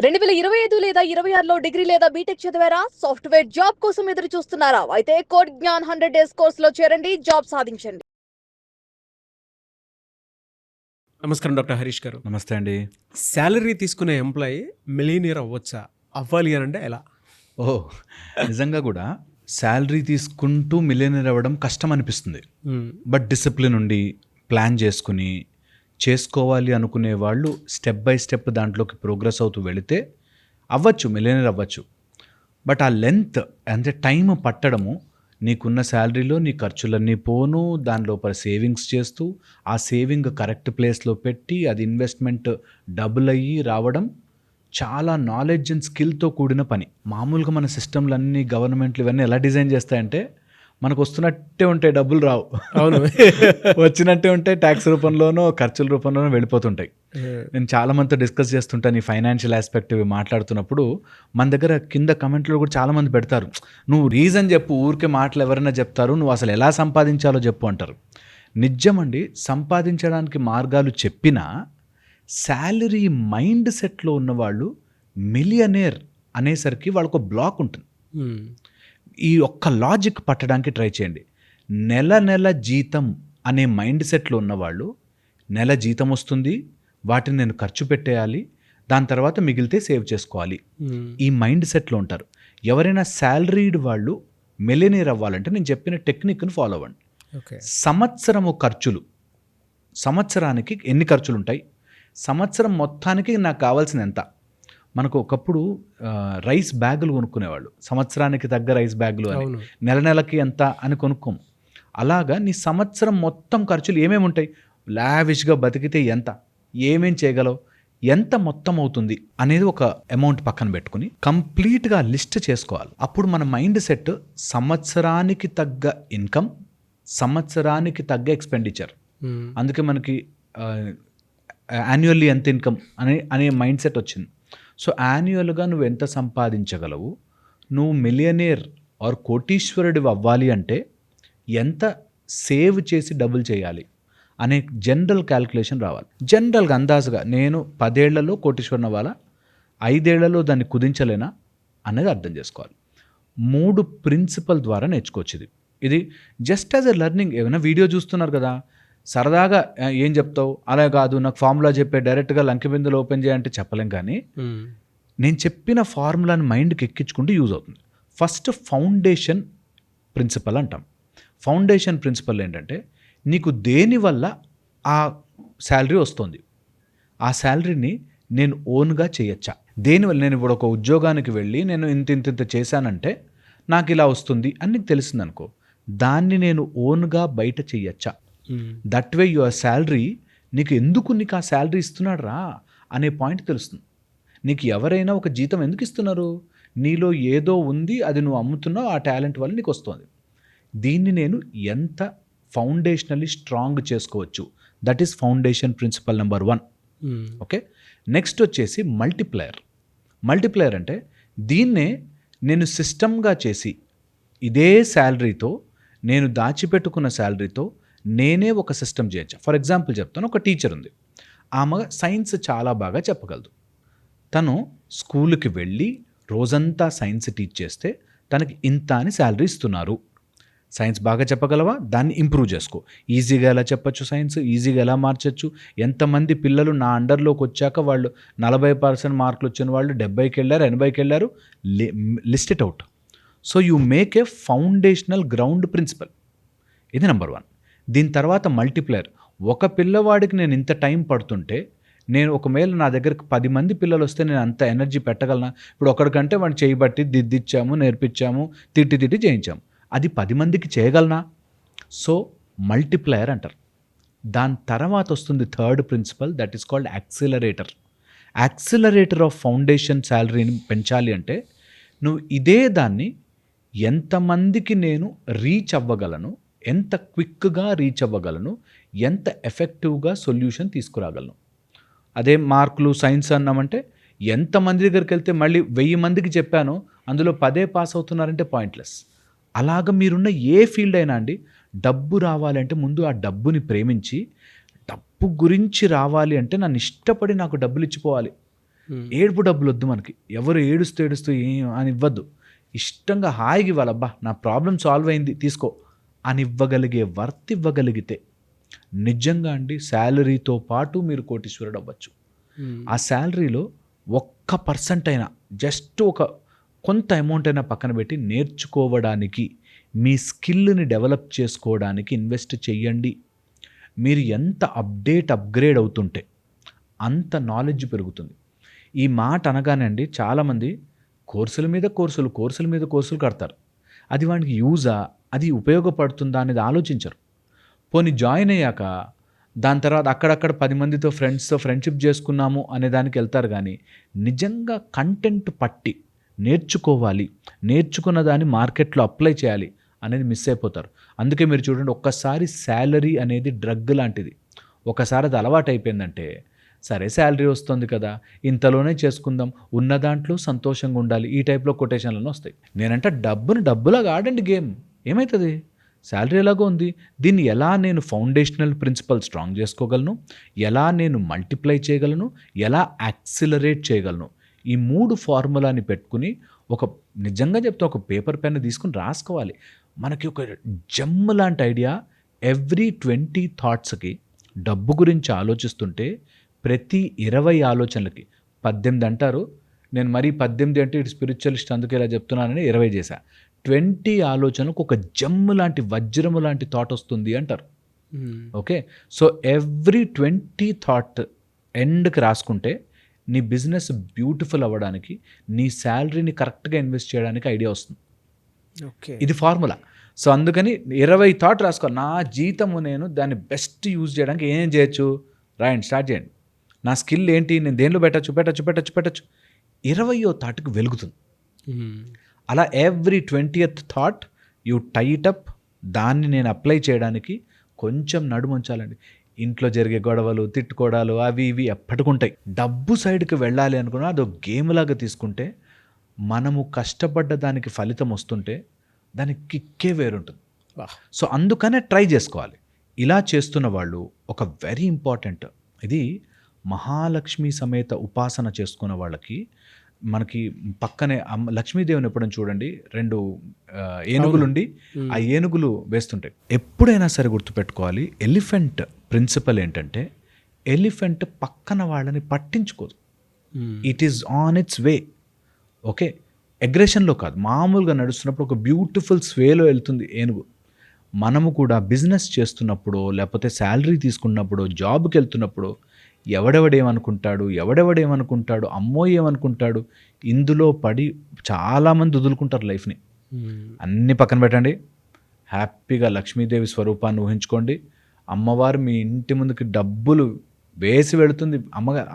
2025 లేదా 26లో డిగ్రీ లేదా బీటెక్ చదివారా? సాఫ్ట్‌వేర్ జాబ్ కోసం ఎదురు చూస్తున్నారా? అయితే కోడ్ జ్ఞాన్ 100 డేస్ కోర్సులో చేరండి, జాబ్ సాధించండి. నమస్కారం డాక్టర్ హరీష్ గారు. నమస్తే అండి. సాలరీ తీసుకునే ఎంప్లాయీ మిలియనీర్ అవ్వచ్చా? అవ్వాలి అనంటే ఎలా? ఓహ్! నిజంగా గూడా శాలరీ తీసుకుంటూ మిలియనీర్ అవ్వడం కష్టం అనిపిస్తుంది. బట్ డిసిప్లిన్ ఉండి, ప్లాన్ చేసుకుని, చేసుకోవాలి అనుకునే వాళ్ళు స్టెప్ బై స్టెప్ దాంట్లోకి ప్రోగ్రెస్ అవుతూ వెళితే అవ్వచ్చు, మిలియనీర్ అవ్వచ్చు. బట్ ఆ లెంత్ అంటే టైం పట్టడము, నీకున్న శాలరీలో నీ ఖర్చులన్నీ పోను, దాని లోపల సేవింగ్స్ చేస్తూ, ఆ సేవింగ్ కరెక్ట్ ప్లేస్‌లో పెట్టి, అది ఇన్వెస్ట్‌మెంట్ డబుల్ అయ్యి రావడం చాలా నాలెడ్జ్ అండ్ స్కిల్‌తో కూడిన పని. మామూలుగా మన సిస్టమ్‌లన్నీ గవర్నమెంట్‌లు ఇవన్నీ ఎలా డిజైన్ చేస్తాయంటే, మనకు వస్తున్నట్టే ఉంటాయి, డబ్బులు రావు. అవును. వచ్చినట్టే ఉంటాయి, ట్యాక్స్ రూపంలోనో, ఖర్చుల రూపంలోనో వెళ్ళిపోతుంటాయి. నేను చాలా మందితో డిస్కస్ చేస్తుంటాను ఈ ఫైనాన్షియల్ ఆస్పెక్ట్ ఇవి మాట్లాడుతున్నప్పుడు. మన దగ్గర కింద కమెంట్లో కూడా చాలామంది పెడతారు, నువ్వు రీజన్ చెప్పు, ఊరికే మాటలు ఎవరైనా చెప్తారు, నువ్వు అసలు ఎలా సంపాదించాలో చెప్పు అంటారు. నిజమండి, సంపాదించడానికి మార్గాలు చెప్పినా శాలరీ మైండ్ సెట్లో ఉన్నవాళ్ళు మిలియనేర్ అనేసరికి వాళ్ళకు బ్లాక్ ఉంటుంది. ఈ ఒక్క లాజిక్ పట్టడానికి ట్రై చేయండి. నెల జీతం అనే మైండ్ సెట్లో ఉన్నవాళ్ళు, నెల జీతం వస్తుంది, వాటిని నేను ఖర్చు పెట్టేయాలి, దాని తర్వాత మిగిలితే సేవ్ చేసుకోవాలి, ఈ మైండ్ సెట్లో ఉంటారు. ఎవరైనా శాలరీడ్ వాళ్ళు మిలియనీర్ అవ్వాలంటే నేను చెప్పిన టెక్నిక్ను ఫాలో అవ్వండి. సంవత్సరము ఖర్చులు, సంవత్సరానికి ఎన్ని ఖర్చులు ఉంటాయి, సంవత్సరం మొత్తానికి నాకు కావాల్సింది ఎంత. మనకు ఒకప్పుడు రైస్ బ్యాగులు కొనుక్కునేవాళ్ళు, సంవత్సరానికి తగ్గ రైస్ బ్యాగులు అని, నెలకి ఎంత అని కొనుక్కోము. అలాగా నీ సంవత్సరం మొత్తం ఖర్చులు ఏమేమి ఉంటాయి, లావిష్గా బతికితే ఎంత, ఏమేం చేయగలవు, ఎంత మొత్తం అవుతుంది అనేది ఒక అమౌంట్ పక్కన పెట్టుకుని కంప్లీట్గా లిస్ట్ చేసుకోవాలి. అప్పుడు మన మైండ్ సెట్ సంవత్సరానికి తగ్గ ఇన్కమ్, సంవత్సరానికి తగ్గ ఎక్స్పెండిచర్. అందుకే మనకి యాన్యువల్లీ ఎంత ఇన్కమ్ అనే మైండ్ సెట్ వచ్చింది. సో యాన్యువల్గా నువ్వు ఎంత సంపాదించగలవు, నువ్వు మిలియనేర్ ఆర్ కోటీశ్వరుడు అవ్వాలి అంటే ఎంత సేవ్ చేసి డబుల్ చేయాలి అనే జనరల్ క్యాల్కులేషన్ రావాలి. జనరల్గా అందాజుగా నేను 10 ఏళ్లలో కోటీశ్వరుని అవ్వాలా, 5 ఏళ్లలో దాన్ని కుదించలేనా అనేది అర్థం చేసుకోవాలి. 3 ప్రిన్సిపల్ ద్వారా నేర్చుకోవచ్చు. ఇది జస్ట్ యాజ్ ఎ లెర్నింగ్. ఏమైనా వీడియో చూస్తున్నారు కదా, సరదాగా ఏం చెప్తావు, అలా కాదు నాకు ఫార్ములా చెప్పే, డైరెక్ట్గా లంకె బిందులు ఓపెన్ చేయాలంటే చెప్పలేం. కానీ నేను చెప్పిన ఫార్ములాని మైండ్కి ఎక్కించుకుంటూ యూజ్ అవుతుంది. ఫస్ట్ ఫౌండేషన్ ప్రిన్సిపల్ అంటాం. ఫౌండేషన్ ప్రిన్సిపల్ ఏంటంటే, నీకు దేనివల్ల ఆ శాలరీ వస్తుంది, ఆ శాలరీని నేను ఓన్గా చేయొచ్చా, దేనివల్ల. నేను ఇప్పుడు ఒక ఉద్యోగానికి వెళ్ళి నేను ఇంత చేశానంటే నాకు ఇలా వస్తుంది అని నీకు తెలిసింది అనుకో, దాన్ని నేను ఓన్గా బయట చేయొచ్చా. దట్ వే యువర్ శాలరీ, నీకు ఎందుకు నీకు ఆ శాలరీ ఇస్తున్నాడు రా అనే పాయింట్ తెలుస్తుంది. నీకు ఎవరైనా ఒక జీతం ఎందుకు ఇస్తున్నారు, నీలో ఏదో ఉంది, అది నువ్వు అమ్ముతున్నావు, ఆ టాలెంట్ వల్ల నీకు వస్తుంది. దీన్ని నేను ఎంత ఫౌండేషనల్లీ స్ట్రాంగ్ చేసుకోవచ్చు, that is foundation principal number 1. Okay, next వచ్చేసి మల్టిప్లయర్. మల్టిప్లయర్ అంటే దీన్నే నేను సిస్టమ్గా చేసి, ఇదే శాలరీతో, నేను దాచిపెట్టుకున్న శాలరీతో నేనే ఒక సిస్టమ్ చేయొచ్చు. ఫర్ ఎగ్జాంపుల్ చెప్తాను, ఒక టీచర్ ఉంది, ఆమె సైన్స్ చాలా బాగా చెప్పగలదు. తను స్కూల్కి వెళ్ళి రోజంతా సైన్స్ టీచ్ చేస్తే తనకి ఇంత అని శాలరీ ఇస్తున్నారు. సైన్స్ బాగా చెప్పగలవా, దాన్ని ఇంప్రూవ్ చేసుకో. ఈజీగా ఎలా చెప్పచ్చు సైన్స్, ఈజీగా ఎలా మార్చచ్చు. ఎంతమంది పిల్లలు నా అండర్లోకి వచ్చాక వాళ్ళు 40% మార్కులు వచ్చిన వాళ్ళు 70కి వెళ్ళారు, 80కి వెళ్ళారు, list it out. So you make a foundational ground principle. ఇది నెంబర్ 1. దీని తర్వాత మల్టిప్లయర్. ఒక పిల్లవాడికి నేను ఇంత టైం పడుతుంటే, నేను ఒకవేళ నా దగ్గరికి 10 మంది పిల్లలు వస్తే నేను అంత ఎనర్జీ పెట్టగలనా. ఇప్పుడు ఒకడికంటే వాడిని చేయబట్టి దిద్దిచ్చాము, నేర్పించాము, తిట్టి చేయించాము, అది 10 మందికి చేయగలనా. సో మల్టిప్లయర్ అంటారు. దాని తర్వాత వస్తుంది third principle, that is called accelerator. Accelerator of foundation శాలరీని పెంచాలి అంటే, నువ్వు ఇదే దాన్ని ఎంతమందికి నేను రీచ్ అవ్వగలను, ఎంత క్విక్గా రీచ్ అవ్వగలను, ఎంత ఎఫెక్టివ్గా సొల్యూషన్ తీసుకురాగలను. అదే మార్కులు సైన్స్ అన్నామంటే, ఎంతమంది దగ్గరికి వెళ్తే మళ్ళీ 1000 మందికి చెప్పాను, అందులో 10 పాస్ అవుతున్నారంటే పాయింట్లెస్. అలాగ మీరున్న ఏ ఫీల్డ్ అయినా అండి, డబ్బు రావాలంటే ముందు ఆ డబ్బుని ప్రేమించి, డబ్బు గురించి రావాలి అంటే నన్ను ఇష్టపడి నాకు డబ్బులు ఇచ్చిపోవాలి. ఏడుపు డబ్బులు వద్దు మనకి. ఎవరు ఏడుస్తూ ఏం అని ఇవ్వద్దు. ఇష్టంగా హాయిగా ఇవ్వాలి. అబ్బా నా ప్రాబ్లం సాల్వ్ అయింది తీసుకో అని ఇవ్వగలిగే వర్త్ ఇవ్వగలిగితే నిజంగా అండి శాలరీతో పాటు మీరు కోటీశ్వరుడు అవ్వచ్చు. ఆ శాలరీలో 1% అయినా జస్ట్ ఒక కొంత అమౌంట్ అయినా పక్కన పెట్టి నేర్చుకోవడానికి, మీ స్కిల్ని డెవలప్ చేసుకోవడానికి ఇన్వెస్ట్ చెయ్యండి. మీరు ఎంత అప్గ్రేడ్ అవుతుంటే అంత నాలెడ్జ్ పెరుగుతుంది. ఈ మాట అనగానే అండి చాలామంది కోర్సుల మీద కోర్సులు కడతారు. అది వాడికి యూజా, అది ఉపయోగపడుతుందా అనేది ఆలోచించరు. పోనీ జాయిన్ అయ్యాక దాని తర్వాత అక్కడక్కడ 10 మందితో ఫ్రెండ్స్తో ఫ్రెండ్షిప్ చేసుకున్నాము అనే దానికి వెళ్తారు. కానీ నిజంగా కంటెంట్ పట్టి నేర్చుకోవాలి, నేర్చుకున్న దాన్ని మార్కెట్లో అప్లై చేయాలి అనేది మిస్ అయిపోతారు. అందుకే మీరు చూడండి, ఒక్కసారి శాలరీ అనేది డ్రగ్ లాంటిది. ఒకసారి అది అలవాటు అయిపోయిందంటే సరే శాలరీ వస్తుంది కదా ఇంతలోనే చేసుకుందాం, ఉన్న దాంట్లో సంతోషంగా ఉండాలి, ఈ టైప్లో కొటేషన్లను వస్తాయి. నేనంటే డబ్బులాగా ఆడండి గేమ్, ఏమవుతుంది? శాలరీ ఎలాగో ఉంది, దీన్ని ఎలా నేను ఫౌండేషనల్ ప్రిన్సిపల్ స్ట్రాంగ్ చేసుకోగలను, ఎలా నేను మల్టిప్లై చేయగలను, ఎలా యాక్సిలరేట్ చేయగలను, ఈ 3 ఫార్ములాని పెట్టుకుని నిజంగా చెప్తే ఒక పేపర్ పెన్ తీసుకుని రాసుకోవాలి. మనకి ఒక జమ్ లాంటి ఐడియా. ఎవ్రీ 20 థాట్స్కి డబ్బు గురించి ఆలోచిస్తుంటే ప్రతి 20 ఆలోచనలకి 18 అంటారు. నేను మరీ 18 అంటే ఇటు స్పిరిచువలిస్ట్ అందుకే ఇలా చెప్తున్నానని 20 చేశా. 20 ఆలోచనలకు ఒక జమ్ము లాంటి వజ్రము లాంటి థాట్ వస్తుంది అంటారు. ఓకే, సో ఎవ్రీ 20 థాట్ ఎండ్కి రాసుకుంటే నీ బిజినెస్ బ్యూటిఫుల్ అవ్వడానికి, నీ శాలరీని కరెక్ట్గా ఇన్వెస్ట్ చేయడానికి ఐడియా వస్తుంది. ఓకే, ఇది ఫార్ములా. సో అందుకని 20 థాట్ రాసుకో. నా జీతము నేను దాన్ని బెస్ట్ యూజ్ చేయడానికి ఏం చేయొచ్చు, రాయండి, స్టార్ట్ చేయండి. నా స్కిల్ ఏంటి, నేను దేనిలో పెట్టచ్చు 20వ థాట్కి వెలుగుతుంది. అలా every 20th thought you tight up. దాన్ని నేను అప్లై చేయడానికి కొంచెం నడుముంచాలండి. ఇంట్లో జరిగే గొడవలు, తిట్టుకోవడాలు అవి ఇవి ఎప్పటికుంటాయి. డబ్బు సైడ్కి వెళ్ళాలి అనుకున్నా అదో గేమ్ లాగా తీసుకుంటే, మనము కష్టపడ్డ దానికి ఫలితం వస్తుంటే దానికి కిక్కే వేరుంటుంది. సో అందుకనే ట్రై చేసుకోవాలి. ఇలా చేస్తున్న వాళ్ళు ఒక వెరీ ఇంపార్టెంట్, ఇది మహాలక్ష్మి సమేత ఉపాసన చేసుకున్న వాళ్ళకి, మనకి పక్కనే లక్ష్మీదేవిని ఎప్పుడైనా చూడండి, 2 ఏనుగులుండి ఆ ఏనుగులు వేస్తుంటాయి. ఎప్పుడైనా సరే గుర్తుపెట్టుకోవాలి, ఎలిఫెంట్ ప్రిన్సిపల్ ఏంటంటే ఎలిఫెంట్ పక్కన వాళ్ళని పట్టించుకోదు. It is on its way. Okay, అగ్రెషన్లో కాదు, మామూలుగా నడుస్తున్నప్పుడు ఒక బ్యూటిఫుల్ స్వేలో వెళ్తుంది ఏనుగు. మనము కూడా బిజినెస్ చేస్తున్నప్పుడు, లేకపోతే శాలరీ తీసుకున్నప్పుడు, జాబ్కి వెళ్తున్నప్పుడు ఎవడెవడేమనుకుంటాడు, అమ్మో ఏమనుకుంటాడు, ఇందులో పడి చాలామంది వదులుకుంటారు లైఫ్ని. అన్నీ పక్కన పెట్టండి, హ్యాపీగా లక్ష్మీదేవి స్వరూపాన్ని ఊహించుకోండి. అమ్మవారు మీ ఇంటి ముందుకి డబ్బులు వేసి వెళుతుంది.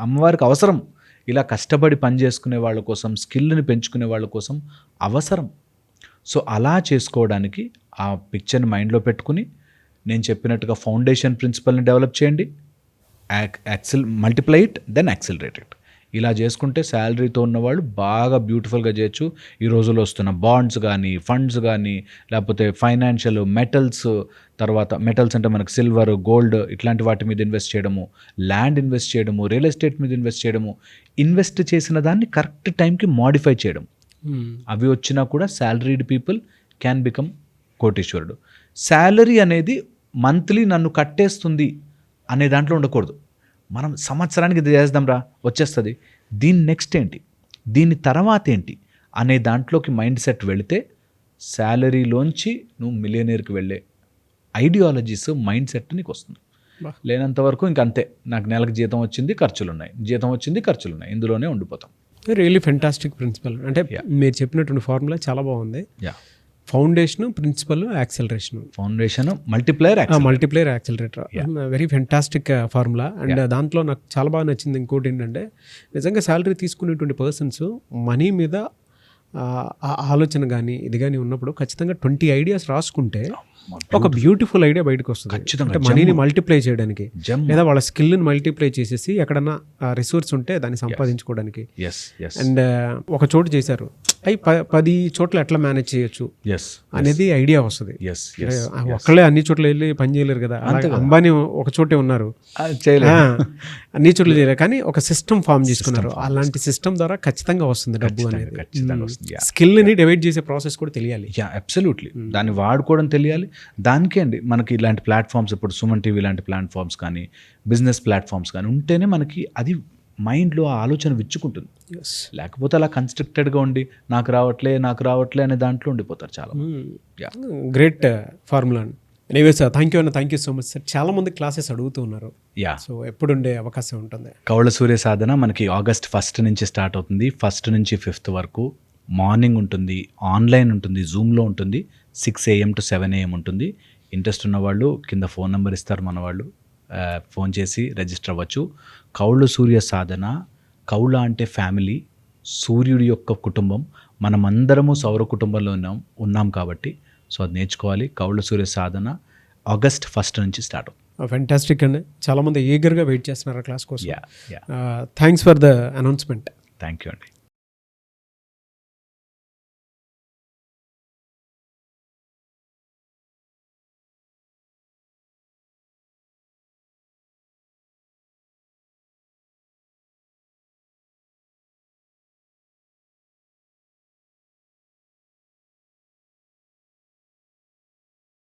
అమ్మవారికి అవసరం ఇలా కష్టపడి పని చేసుకునే వాళ్ళ కోసం, స్కిల్ని పెంచుకునే వాళ్ళ కోసం అవసరం. సో అలా చేసుకోవడానికి ఆ పిక్చర్ని మైండ్లో పెట్టుకుని నేను చెప్పినట్టుగా ఫౌండేషన్ ప్రిన్సిపల్ని డెవలప్ చేయండి, multiply it, then accelerate it. ఇలా చేసుకుంటే శాలరీతో ఉన్నవాళ్ళు బాగా బ్యూటిఫుల్గా చేయొచ్చు. ఈ రోజుల్లో వస్తున్న బాండ్స్ కానీ, ఫండ్స్ కానీ, లేకపోతే ఫైనాన్షియల్ మెటల్స్, తర్వాత మెటల్స్ అంటే మనకు సిల్వర్, గోల్డ్, ఇట్లాంటి వాటి మీద ఇన్వెస్ట్ చేయడము, ల్యాండ్ ఇన్వెస్ట్ చేయడము, రియల్ ఎస్టేట్ మీద ఇన్వెస్ట్ చేయడము, ఇన్వెస్ట్ చేసిన దాన్ని కరెక్ట్ టైంకి మాడిఫై చేయడం, అవి వచ్చినా కూడా శాలరీడ్ పీపుల్ క్యాన్ బికమ్ కోటీశ్వరుడు. శాలరీ అనేది మంత్లీ నన్ను కట్టేస్తుంది అనే దాంట్లో ఉండకూడదు. మనం సంవత్సరానికి ఇది చేద్దాం రా వచ్చేస్తుంది, దీని నెక్స్ట్ ఏంటి, దీని తర్వాత ఏంటి అనే దాంట్లోకి మైండ్ సెట్ వెళితే శాలరీలోంచి నువ్వు మిలియనీర్కి వెళ్ళే ఐడియాలజీస్, మైండ్ సెట్ నీకు వస్తుంది. లేనంత వరకు ఇంకంతే, నాకు నెలకు జీతం వచ్చింది ఖర్చులున్నాయి, ఇందులోనే ఉండిపోతాం. Really fantastic principle. అంటే మీరు చెప్పినటువంటి ఫార్ములా చాలా బాగుంది. Foundation, principle, acceleration. Foundation, multiplier, accelerator. Very fantastic formula. And దాంట్లో నాకు చాలా బాగా నచ్చింది ఇంకోటి ఏంటంటే, నిజంగా శాలరీ తీసుకునేటువంటి పర్సన్స్ మనీ మీద ఆలోచన కానీ ఇది కానీ ఉన్నప్పుడు ఖచ్చితంగా 20 ఐడియాస్ రాసుకుంటే ఒక బ్యూటిఫుల్ ఐడియా బయటకు వస్తుంది. అంటే మనీని మల్టిప్లై చేయడానికి, లేదా వాళ్ళ స్కిల్ని మల్టిప్లై చేసేసి ఎక్కడన్నా రిసోర్స్ ఉంటే దాన్ని సంపాదించుకోవడానికి. అండ్ ఒక చోటు చేశారు, అవి 10 చోట్ల ఎట్లా మేనేజ్ చేయొచ్చు ఎస్ అనేది ఐడియా వస్తుంది. ఎస్ ఎస్ ఒక్కళ్ళే అన్ని చోట్ల వెళ్ళి పని చేయలేరు కదా. అలాగే అంబానీ ఒక చోటే ఉన్నారు, చేయలేదు. అన్ని చోట్ల చేయలేరు, కానీ ఒక సిస్టమ్ ఫామ్ చేసుకున్నారు. అలాంటి సిస్టమ్ ద్వారా ఖచ్చితంగా వస్తుంది డబ్బు అనేది. ఖచ్చితంగా వస్తుంది. స్కిల్ని డివైడ్ చేసే ప్రాసెస్ కూడా తెలియాలి. యా అబ్సల్యూట్లీ, దాన్ని వాడుకోవడం తెలియాలి. దానికే అండి మనకి ఇలాంటి ప్లాట్ఫామ్స్, ఇప్పుడు సుమన్ టీవీ లాంటి ప్లాట్ఫామ్స్ కానీ, బిజినెస్ ప్లాట్ఫామ్స్ కానీ ఉంటేనే మనకి అది మైండ్లో ఆ ఆలోచన విచ్చుకుంటుంది. లేకపోతే అలా కన్స్ట్రక్టెడ్గా ఉండి నాకు రావట్లే అనే దాంట్లో ఉండిపోతారు చాలా. Great formula. Anyway sir, thank you so much sir. చాలా మంది క్లాసెస్ అడుగుతూ ఉన్నారు. యా, సో ఎప్పుడుండే అవకాశం ఉంటుంది? కౌళ్ళ సూర్య సాధన మనకి August 1 నుంచి స్టార్ట్ అవుతుంది. 1 నుంచి 5 వరకు మార్నింగ్ ఉంటుంది, ఆన్లైన్ ఉంటుంది, జూమ్లో ఉంటుంది. 6 AM to 7 AM ఉంటుంది. ఇంట్రెస్ట్ ఉన్న వాళ్ళు కింద ఫోన్ నెంబర్ ఇస్తారు మన వాళ్ళు, ఫోన్ చేసి రిజిస్టర్ అవ్వచ్చు. కౌళ్ళ సూర్య సాధన, కౌళ్ళ అంటే ఫ్యామిలీ, సూర్యుడి యొక్క కుటుంబం, మనమందరము సౌర కుటుంబంలో ఉన్నాం కాబట్టి సో అది నేర్చుకోవాలి. కౌళ్ళ సూర్య సాధన August 1 నుంచి స్టార్ట్ అవుతుంది. ఫ్యాంటాస్టిక్ అండి. చాలామంది ఈగర్గా వెయిట్ చేస్తున్నారు క్లాస్ కోసం. Yeah, thanks for the announcement. Thank you అండి.